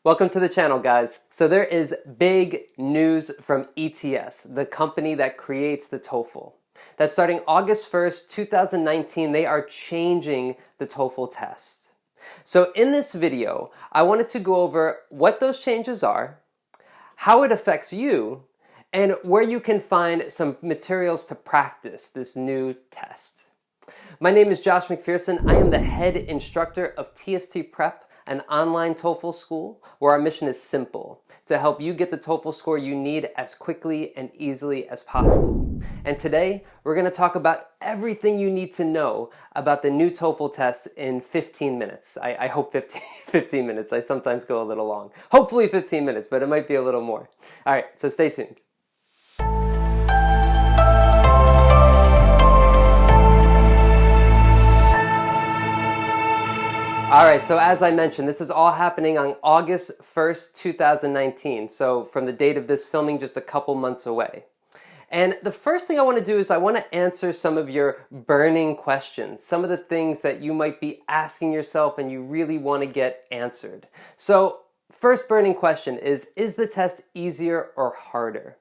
Welcome to the channel, guys. So there is big news from ETS, the company that creates the TOEFL. That starting August 1st, 2019, they are changing the TOEFL test. So in this video, I wanted to go over what those changes are, how it affects you, and where you can find some materials to practice this new test. My name is Josh McPherson. I am the head instructor of TST Prep, an online TOEFL school where our mission is simple: to help you get the TOEFL score you need as quickly and easily as possible. And today, we're going to talk about everything you need to know about the new TOEFL test in 15 minutes. I hope 15 minutes. I sometimes go a little long. Hopefully 15 minutes, but it might be a little more. All right, so stay tuned. All right, so as I mentioned, this is all happening on August 1st, 2019. So from the date of this filming, just a couple months away. And the first thing I want to do is I want to answer some of your burning questions, some of the things that you might be asking yourself and you really want to get answered. So first burning question is the test easier or harder?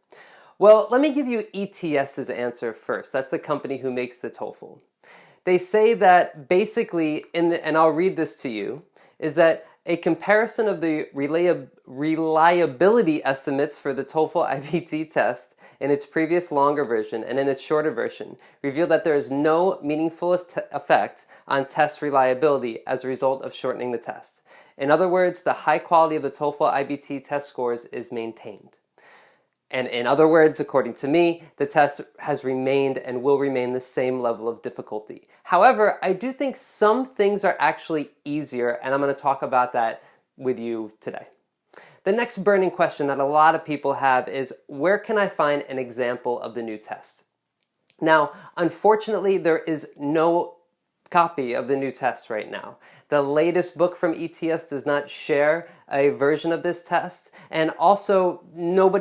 Well, let me give you ETS's answer first. That's the company who makes the TOEFL. They say that basically, and I'll read this to you, is that a comparison of the reliability estimates for the TOEFL IBT test in its previous longer version and in its shorter version revealed that there is no meaningful effect on test reliability as a result of shortening the test. In other words, the high quality of the TOEFL IBT test scores is maintained. And in other words, according to me, the test has remained and will remain the same level of difficulty. However, I do think some things are actually easier, and I'm going to talk about that with you today. The next burning question that a lot of people have is, where can I find an example of the new test? Now, unfortunately, there is no copy of the new test right now. The latest book from ETS does not share a version of this test, and also no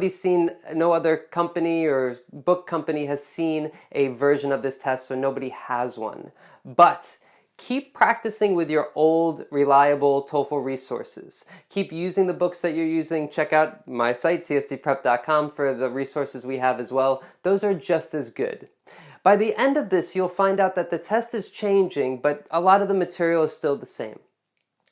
other company or book company has seen a version of this test, so nobody has one. But keep practicing with your old, reliable TOEFL resources. Keep using the books that you're using. Check out my site, tstprep.com, for the resources we have as well. Those are just as good. By the end of this, you'll find out that the test is changing, but a lot of the material is still the same.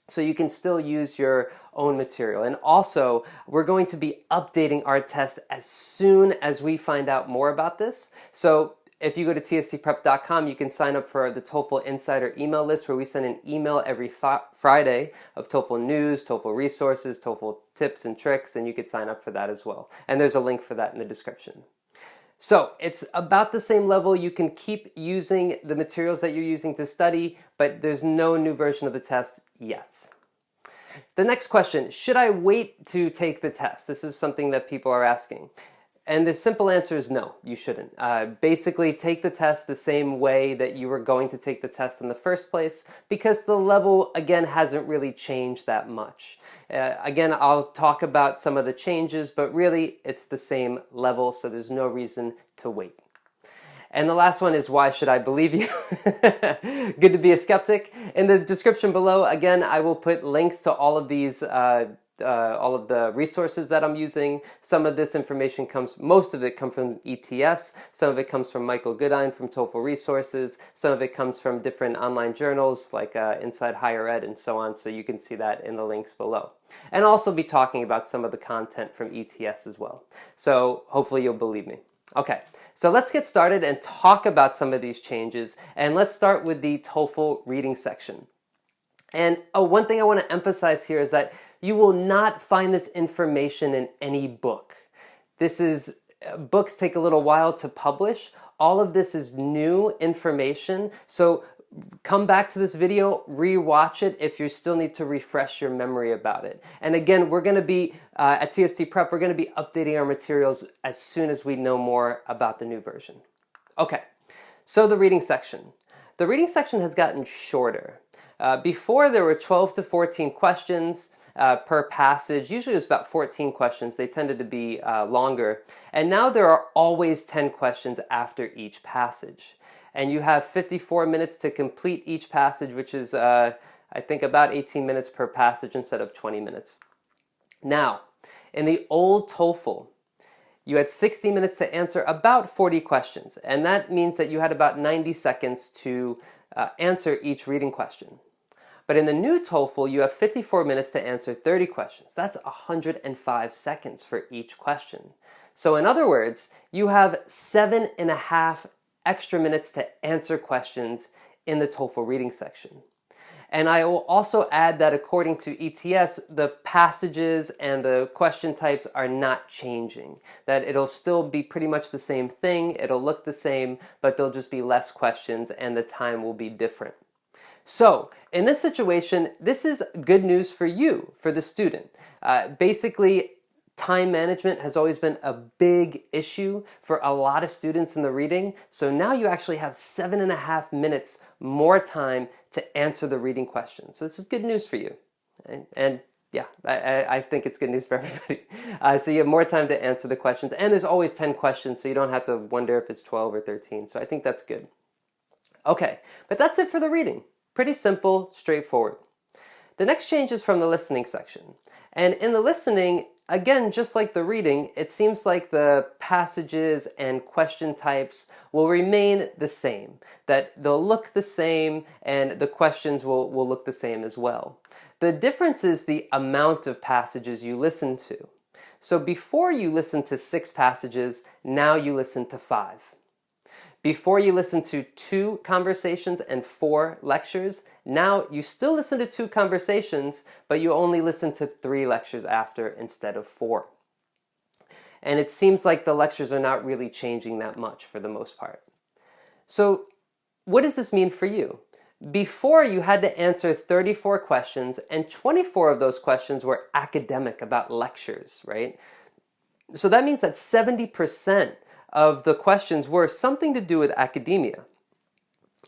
So you can still use your own material. And also, we're going to be updating our test as soon as we find out more about this. So if you go to tstprep.com, you can sign up for the TOEFL Insider email list, where we send an email every Friday of TOEFL news, TOEFL resources, TOEFL tips and tricks, and you could sign up for that as well. And there's a link for that in the description. So it's about the same level. You can keep using the materials that you're using to study, but there's no new version of the test yet. The next question, should I wait to take the test? This is something that people are asking. And the simple answer is no, you shouldn't. Basically, take the test the same way that you were going to take the test in the first place, because the level, again, hasn't really changed that much. Again, I'll talk about some of the changes, but really, it's the same level, so there's no reason to wait. And the last one is, why should I believe you? Good to be a skeptic. In the description below, again, I will put links to all of these all of the resources that I'm using. Some of this information most of it comes from ETS, some of it comes from Michael Goodine from TOEFL Resources, some of it comes from different online journals like Inside Higher Ed and so on, so you can see that in the links below. And I'll also be talking about some of the content from ETS as well. So hopefully you'll believe me. Okay, so let's get started and talk about some of these changes, and let's start with the TOEFL reading section. And one thing I want to emphasize here is that you will not find this information in any book. Books take a little while to publish. All of this is new information. So come back to this video, re-watch it if you still need to refresh your memory about it. And again, we're going to be, at TST Prep, we're going to be updating our materials as soon as we know more about the new version. Okay, so the reading section. The reading section has gotten shorter. Before, there were 12 to 14 questions per passage. Usually it was about 14 questions. They tended to be longer. And now there are always 10 questions after each passage. And you have 54 minutes to complete each passage, which is, I think, about 18 minutes per passage instead of 20 minutes. Now, in the old TOEFL, you had 60 minutes to answer about 40 questions, and that means that you had about 90 seconds to answer each reading question. But in the new TOEFL, you have 54 minutes to answer 30 questions. That's 105 seconds for each question. So in other words, you have 7.5 extra minutes to answer questions in the TOEFL reading section. And I will also add that according to ETS, the passages and the question types are not changing. That it'll still be pretty much the same thing, it'll look the same, but there'll just be less questions and the time will be different. So, in this situation, this is good news for you, for the student. Basically, time management has always been a big issue for a lot of students in the reading. So now you actually have 7.5 minutes more time to answer the reading questions. So this is good news for you. And yeah, I think it's good news for everybody. So you have more time to answer the questions. And there's always 10 questions, so you don't have to wonder if it's 12 or 13. So I think that's good. Okay, but that's it for the reading. Pretty simple, straightforward. The next change is from the listening section. And in the listening, again, just like the reading, it seems like the passages and question types will remain the same, that they'll look the same and the questions will look the same as well. The difference is the amount of passages you listen to. So before you listen to 6 passages, now you listen to 5. Before you listen to 2 conversations and 4 lectures, now you still listen to 2 conversations, but you only listen to 3 lectures after instead of 4. And it seems like the lectures are not really changing that much for the most part. So what does this mean for you? Before, you had to answer 34 questions, and 24 of those questions were academic, about lectures, right? So that means that 70% of the questions were something to do with academia.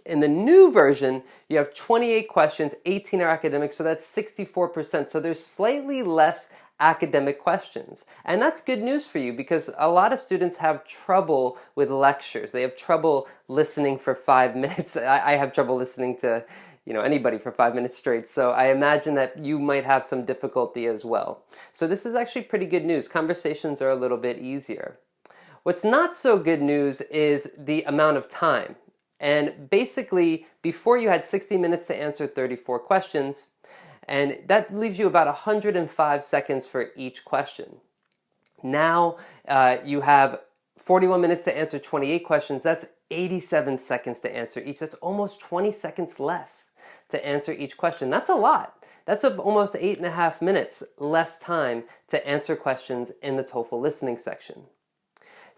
In the new version, you have 28 questions, 18 are academic, so that's 64%. So there's slightly less academic questions. And that's good news for you because a lot of students have trouble with lectures. They have trouble listening for 5 minutes. I have trouble listening to anybody for 5 minutes straight. So I imagine that you might have some difficulty as well. So this is actually pretty good news. Conversations are a little bit easier. What's not so good news is the amount of time. And basically, before you had 60 minutes to answer 34 questions, and that leaves you about 105 seconds for each question. Now you have 41 minutes to answer 28 questions. That's 87 seconds to answer each. That's almost 20 seconds less to answer each question. That's a lot. That's almost 8.5 minutes less time to answer questions in the TOEFL listening section.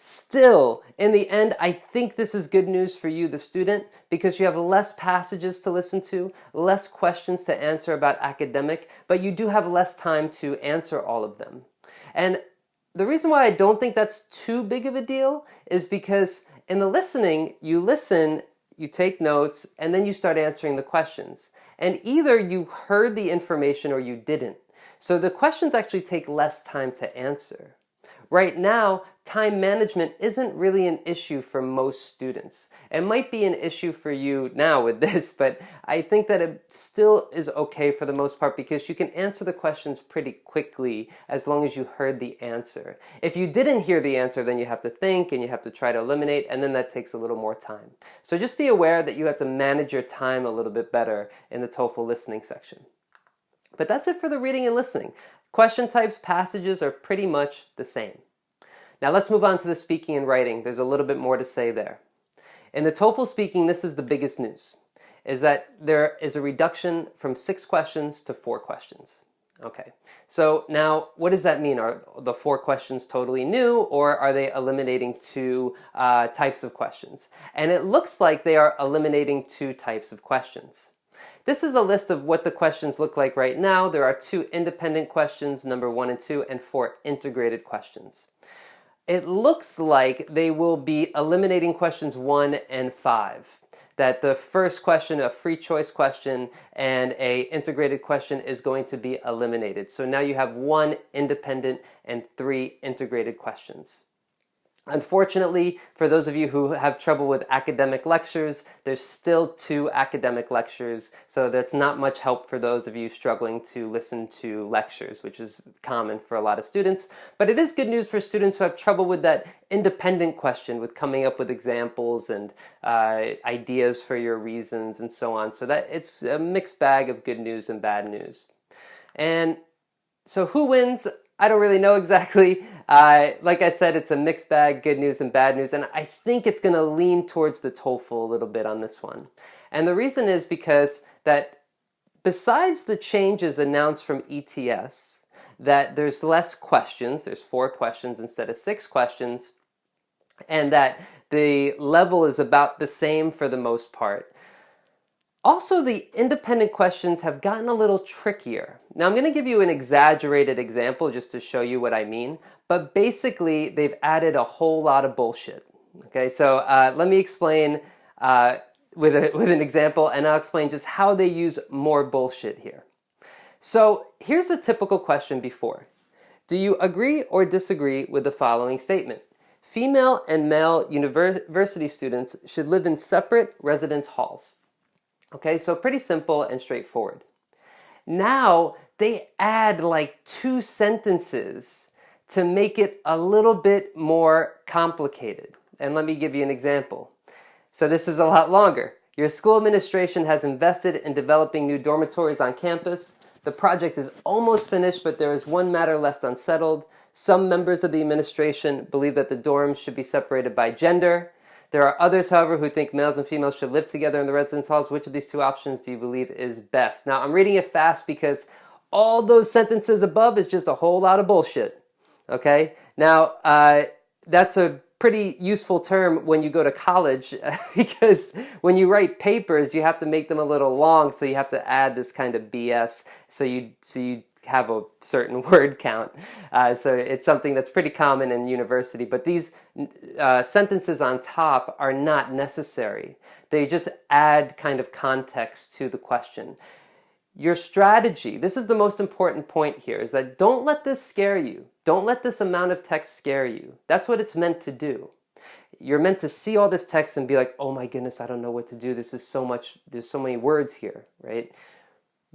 Still, in the end, I think this is good news for you, the student, because you have less passages to listen to, less questions to answer about academic, but you do have less time to answer all of them. And the reason why I don't think that's too big of a deal is because in the listening, you listen, you take notes, and then you start answering the questions. And either you heard the information or you didn't. So the questions actually take less time to answer. Right now, time management isn't really an issue for most students. It might be an issue for you now with this, but I think that it still is okay for the most part because you can answer the questions pretty quickly as long as you heard the answer. If you didn't hear the answer, then you have to think and you have to try to eliminate, and then that takes a little more time. So just be aware that you have to manage your time a little bit better in the TOEFL listening section. But that's it for the reading and listening. Question types, passages are pretty much the same. Now let's move on to the speaking and writing. There's a little bit more to say there. In the TOEFL speaking, this is the biggest news, is that there is a reduction from 6 questions to 4 questions. Okay, so now what does that mean? Are the 4 questions totally new, or are they eliminating 2 types of questions? And it looks like they are eliminating 2 types of questions. This is a list of what the questions look like right now. There are 2 independent questions, number 1 and 2, and 4 integrated questions. It looks like they will be eliminating questions 1 and 5. That the first question, a free choice question, and an integrated question is going to be eliminated. So now you have 1 independent and 3 integrated questions. Unfortunately, for those of you who have trouble with academic lectures, there's still 2 academic lectures, so that's not much help for those of you struggling to listen to lectures, which is common for a lot of students. But it is good news for students who have trouble with that independent question, with coming up with examples and ideas for your reasons and so on. So that it's a mixed bag of good news and bad news. And so who wins? I don't really know exactly. Like I said, it's a mixed bag, good news and bad news, and I think it's going to lean towards the TOEFL a little bit on this one. And the reason is because that besides the changes announced from ETS, that there's less questions, there's 4 questions instead of 6 questions, and that the level is about the same for the most part. Also, the independent questions have gotten a little trickier. Now, I'm going to give you an exaggerated example just to show you what I mean, but basically, they've added a whole lot of bullshit. Okay, so let me explain with an example, and I'll explain just how they use more bullshit here. So here's a typical question before. Do you agree or disagree with the following statement? Female and male university students should live in separate residence halls. Okay, so pretty simple and straightforward. Now, they add like 2 sentences to make it a little bit more complicated. And let me give you an example. So this is a lot longer. Your school administration has invested in developing new dormitories on campus. The project is almost finished, but there is one matter left unsettled. Some members of the administration believe that the dorms should be separated by gender. There are others, however, who think males and females should live together in the residence halls. Which of these 2 options do you believe is best? Now, I'm reading it fast because all those sentences above is just a whole lot of bullshit. Okay? Now, that's a pretty useful term when you go to college because when you write papers, you have to make them a little long, so you have to add this kind of BS so you have a certain word count. So it's something that's pretty common in university, but these sentences on top are not necessary. They just add kind of context to the question. Your strategy, this is the most important point here, is that don't let this scare you. Don't let this amount of text scare you. That's what it's meant to do. You're meant to see all this text and be like, oh my goodness, I don't know what to do. This is so much, there's so many words here, right?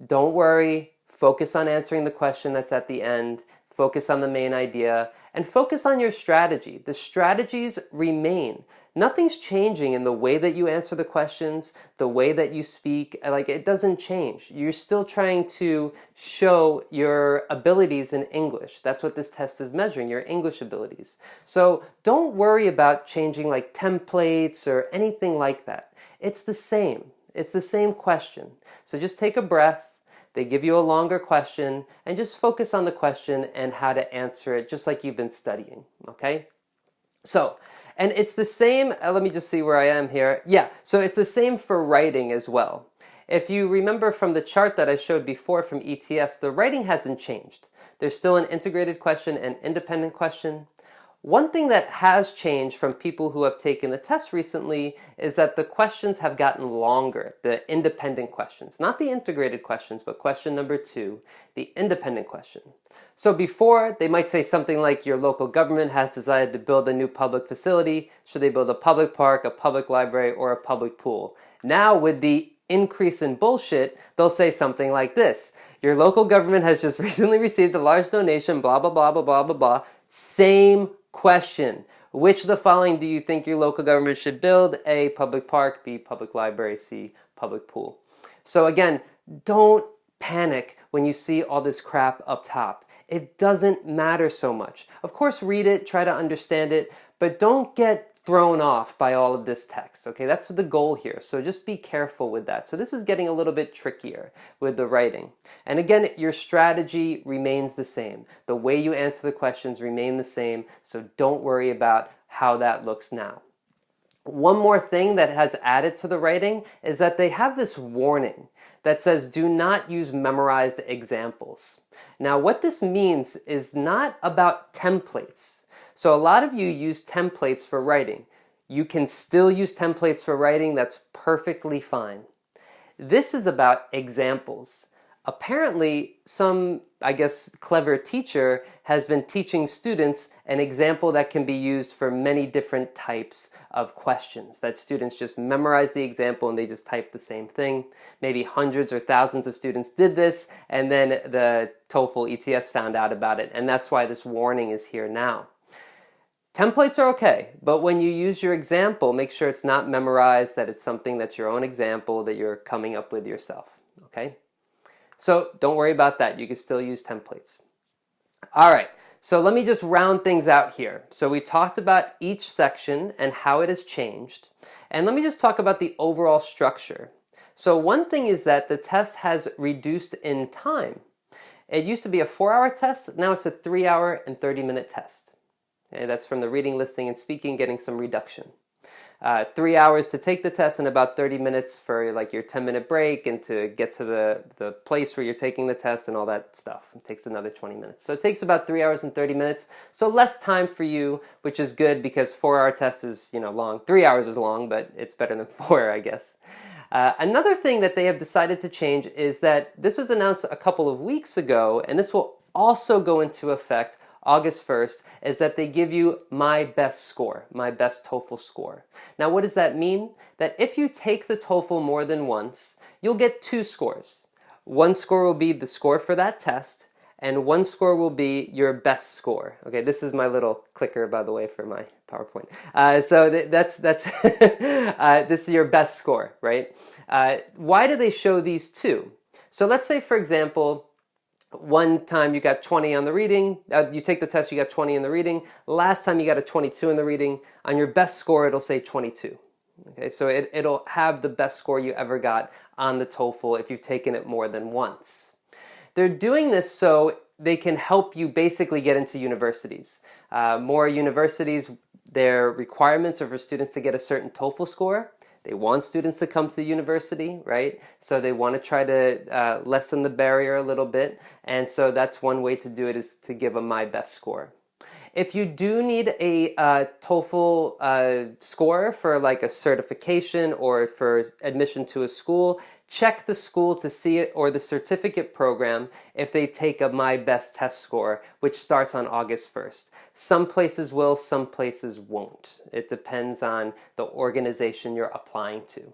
Don't worry. Focus on answering the question that's at the end. Focus on the main idea. And focus on your strategy. The strategies remain. Nothing's changing in the way that you answer the questions, the way that you speak. Like, it doesn't change. You're still trying to show your abilities in English. That's what this test is measuring, your English abilities. So don't worry about changing like templates or anything like that. It's the same. It's the same question. So just take a breath. They give you a longer question, and just focus on the question and how to answer it, just like you've been studying, okay? So, and it's the same, let me just see where I am here. Yeah, so it's the same for writing as well. If you remember from the chart that I showed before from ETS, the writing hasn't changed. There's still an integrated question and independent question. One thing that has changed from people who have taken the test recently is that the questions have gotten longer, the independent questions. Not the integrated questions, but question number 2, the independent question. So before, they might say something like, your local government has decided to build a new public facility. Should they build a public park, a public library, or a public pool? Now, with the increase in bullshit, they'll say something like this. Your local government has just recently received a large donation, blah, blah, blah, blah, blah, blah, blah. Same question. Which of the following do you think your local government should build? A, public park, B, public library, C, public pool. So again, don't panic when you see all this crap up top. It doesn't matter so much. Of course, read it, try to understand it, but don't get thrown off by all of this text, okay? That's the goal here, so just be careful with that. So this is getting a little bit trickier with the writing. And again, your strategy remains the same. The way you answer the questions remain the same, so don't worry about how that looks now. One more thing that has added to the writing is that they have this warning that says do not use memorized examples. Now what this means is not about templates. So a lot of you use templates for writing. You can still use templates for writing, that's perfectly fine. This is about examples. Apparently, some, I guess, clever teacher has been teaching students an example that can be used for many different types of questions, that students just memorize the example and they just type the same thing. Maybe hundreds or thousands of students did this, and then the TOEFL ETS found out about it, and that's why this warning is here now. Templates are okay, but when you use your example, make sure it's not memorized, that it's something that's your own example that you're coming up with yourself, okay? So don't worry about that. You can still use templates. All right, so let me just round things out here. So we talked about each section and how it has changed. And let me just talk about the overall structure. So one thing is that the test has reduced in time. It used to be a 4-hour test. Now it's a 3-hour and 30-minute test. Okay, that's from the reading, listening, and speaking, getting some reduction. 3 hours to take the test and about 30 minutes for like your 10-minute break and to get to the place where you're taking the test and all that stuff. It takes another 20 minutes. So it takes about 3 hours and 30 minutes. So less time for you, which is good because 4-hour test is, long. 3 hours is long, but it's better than 4, I guess. Another thing that they have decided to change is that this was announced a couple of weeks ago, and this will also go into effect August 1st, is that they give you my best score, my best TOEFL score. Now, what does that mean? That if you take the TOEFL more than once, you'll get 2 scores. One score will be the score for that test, and one score will be your best score. Okay, this is my little clicker, by the way, for my PowerPoint. So that's this is your best score, right? Why do they show these 2? So let's say, for example, one time you got 20 on the reading, you take the test, you got 20 in the reading. Last time you got a 22 in the reading. On your best score, it'll say 22. Okay, so it'll have the best score you ever got on the TOEFL if you've taken it more than once. They're doing this so they can help you basically get into universities. More universities, their requirements are for students to get a certain TOEFL score. They want students to come to the university, right? So they want to try to lessen the barrier a little bit. And so that's one way to do it, is to give them my best score. If you do need a TOEFL score for like a certification or for admission to a school, check the school to see it, or the certificate program, if they take a My Best Test score, which starts on August 1st. Some places will, some places won't. It depends on the organization you're applying to.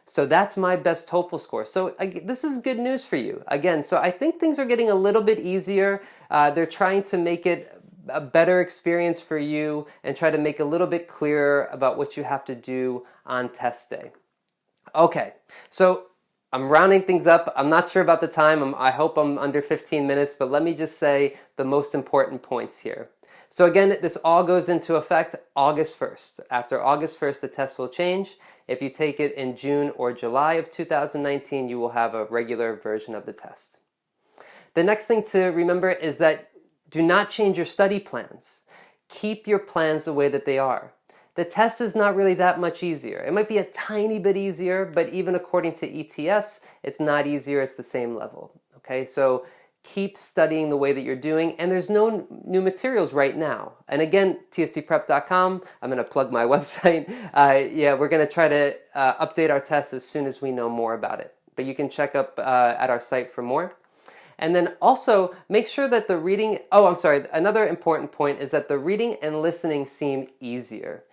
So that's my best TOEFL score. So this is good news for you. Again, so I think things are getting a little bit easier. They're trying to make it a better experience for you and try to make a little bit clearer about what you have to do on test day. Okay, so I'm rounding things up. I'm not sure about the time. I hope I'm under 15 minutes, but let me just say the most important points here. So again, this all goes into effect August 1st. After August 1st, the test will change. If you take it in June or July of 2019, you will have a regular version of the test. The next thing to remember is that do not change your study plans. Keep your plans the way that they are. The test is not really that much easier. It might be a tiny bit easier, but even according to ETS, it's not easier, it's the same level. Okay, so keep studying the way that you're doing, and there's no new materials right now. And again, tstprep.com, I'm going to plug my website. We're going to try to update our tests as soon as we know more about it. But you can check up at our site for more. And then also make sure that the reading, another important point is that the reading and listening seem easier.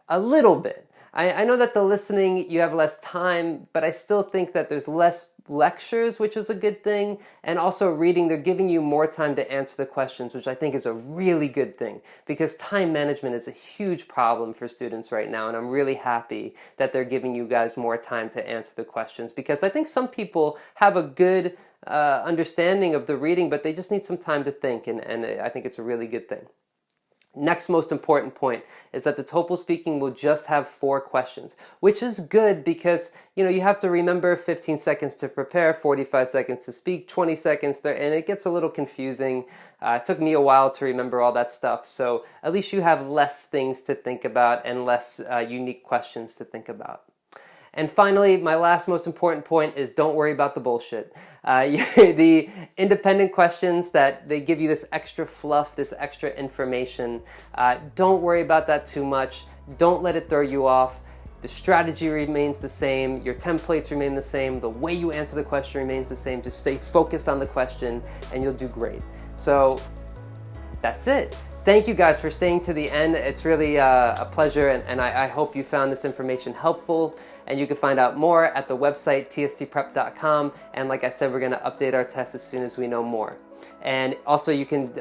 A little bit. I know that the listening, you have less time, but I still think that there's less lectures, which is a good thing. And also reading, they're giving you more time to answer the questions, which I think is a really good thing, because time management is a huge problem for students right now. And I'm really happy that they're giving you guys more time to answer the questions, because I think some people have a good understanding of the reading, but they just need some time to think, and I think it's a really good thing. Next most important point is that the TOEFL speaking will just have 4 questions, which is good because you have to remember 15 seconds to prepare, 45 seconds to speak, 20 seconds there, and it gets a little confusing. It took me a while to remember all that stuff, so at least you have less things to think about and less unique questions to think about. And finally, my last most important point is don't worry about the bullshit. The independent questions that they give you this extra fluff, this extra information, don't worry about that too much. Don't let it throw you off. The strategy remains the same, your templates remain the same, the way you answer the question remains the same. Just stay focused on the question and you'll do great. So that's it. Thank you guys for staying to the end. It's really a pleasure, and I hope you found this information helpful. And you can find out more at the website tstprep.com. And like I said, we're going to update our tests as soon as we know more. And also you can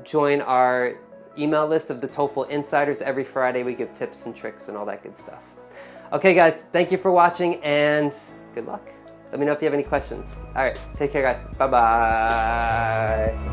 join our email list of the TOEFL Insiders. Every Friday we give tips and tricks and all that good stuff. Okay guys, thank you for watching and good luck. Let me know if you have any questions. All right, take care guys. Bye-bye.